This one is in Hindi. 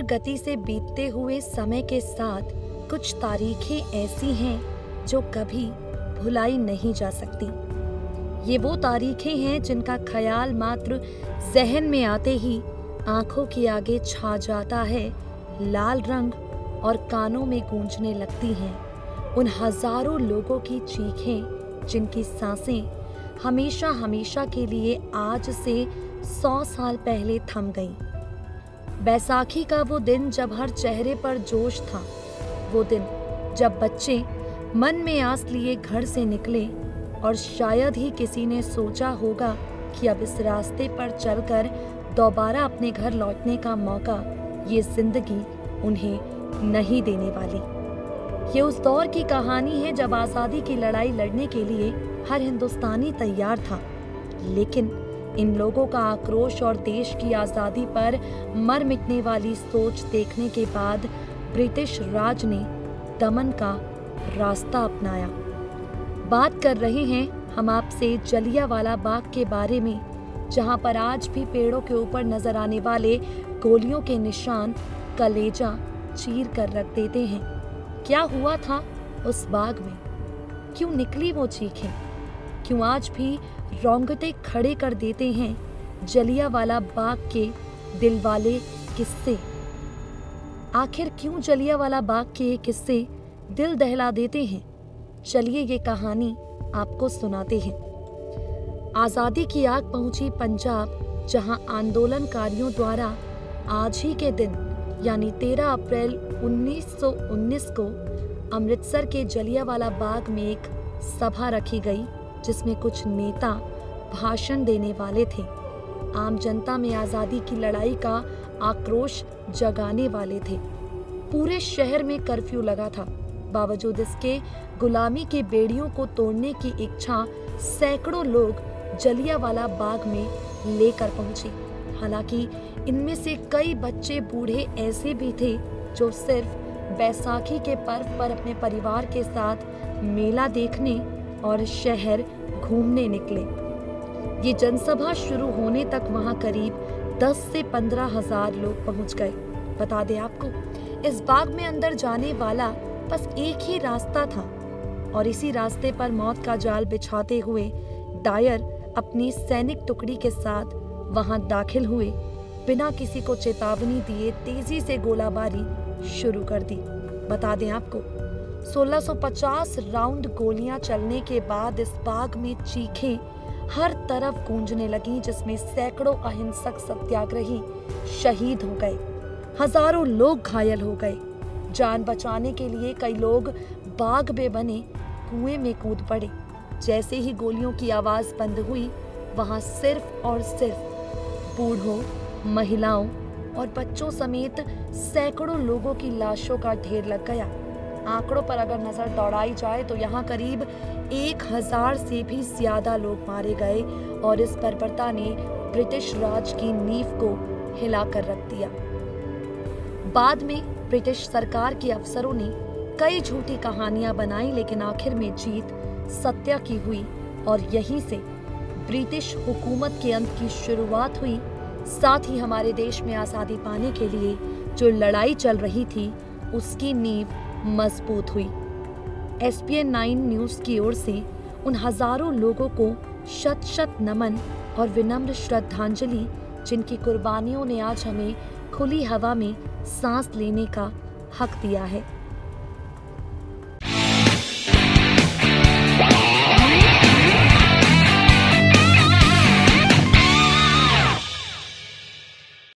गति से बीतते हुए समय के साथ कुछ तारीखें ऐसी हैं जो कभी भुलाई नहीं जा सकती। ये वो तारीखें हैं जिनका ख्याल मात्र जहन में आते ही आंखों के आगे छा जाता है लाल रंग और कानों में गूंजने लगती हैं उन हजारों लोगों की चीखें जिनकी सांसें हमेशा हमेशा के लिए आज से 100 साल पहले थम गईं। बैसाखी का वो दिन जब हर चेहरे पर जोश था, वो दिन जब बच्चे मन में आस लिए घर से निकले और शायद ही किसी ने सोचा होगा कि अब इस रास्ते पर चलकर दोबारा अपने घर लौटने का मौका ये जिंदगी उन्हें नहीं देने वाली। ये उस दौर की कहानी है जब आज़ादी की लड़ाई लड़ने के लिए हर हिंदुस्तानी तैयार था, लेकिन इन लोगों का आक्रोश और देश की आज़ादी पर मर मिटने वाली सोच देखने के बाद ब्रिटिश राज ने दमन का रास्ता अपनाया। बात कर रहे हैं हम आपसे जलियांवाला बाग के बारे में, जहां पर आज भी पेड़ों के ऊपर नजर आने वाले गोलियों के निशान कलेजा चीर कर रख देते हैं। क्या हुआ था उस बाग में? क्यों निकली वो चीखें? क्यों आज भी रोंगटे खड़े कर देते हैं जलियांवाला बाग के दिलवाले किस्से? आखिर क्यों जलियांवाला बाग के ये किस्से दिल दहला देते हैं? चलिए ये कहानी आपको सुनाते हैं। आज़ादी की आग पहुंची पंजाब, जहां आंदोलनकारियों द्वारा आज ही के दिन यानी 13 अप्रैल 1919 को अमृतसर के जलियांवाला बाग में एक सभा रखी गई, जिसमें कुछ नेता भाषण देने वाले थे। आम जनता में आज़ादी की लड़ाई का आक्रोश जगाने वाले थे। पूरे शहर में कर्फ्यू लगा था। बावजूद इसके गुलामी के बेड़ियों को तोड़ने की इच्छा सैकड़ों लोग जलियांवाला बाग में लेकर पहुंचे। हालांकि इनमें से कई बच्चे बूढ़े ऐसे भी थे जो सिर्फ बैसाखी के पर्व पर अपने परिवार के साथ मेला देखने और शहर घूमने निकले। ये जनसभा शुरू होने तक वहां करीब 10 से 15 हजार लोग पहुंच गए। बता दें आपको, इस बाग में अंदर जाने वाला बस एक ही रास्ता था और इसी रास्ते पर मौत का जाल बिछाते हुए डायर अपनी सैनिक टुकड़ी के साथ वहां दाखिल हुए। बिना किसी को चेतावनी दिए तेजी से गोलाबारी शुरू कर दी। बता दें आपको, 1650 राउंड गोलियां चलने के बाद इस बाग में चीखें हर तरफ गूंजने लगीं, जिसमें सैकड़ों अहिंसक सत्याग्रही शहीद हो गए, हजारों लोग घायल हो गए। जान बचाने के लिए कई लोग बाग में बने कुएं में कूद पड़े। जैसे ही गोलियों की आवाज बंद हुई, वहां सिर्फ और सिर्फ बूढ़ों, महिलाओं और बच्चों समेत सैकड़ों लोगों की लाशों का ढेर लग गया। आंकड़ों पर अगर नजर दौड़ाई जाए तो यहाँ करीब 1000 से भी ज्यादा लोग मारे गए और इस बर्बरता ने ब्रिटिश राज की नींव को हिलाकर रख दिया। बाद में ब्रिटिश सरकार के अफसरों ने कई झूठी कहानियां बनाई, लेकिन आखिर में जीत सत्य की हुई और यहीं से ब्रिटिश हुकूमत के अंत की शुरुआत हुई। साथ ही हमारे देश में आज़ादी पाने के लिए जो लड़ाई चल रही थी, उसकी नींव मजबूत हुई। SPN 9 न्यूज़ की ओर से उन हजारों लोगों को शत शत नमन और विनम्र श्रद्धांजलि, जिनकी कुर्बानियों ने आज हमें खुली हवा में सांस लेने का हक दिया है।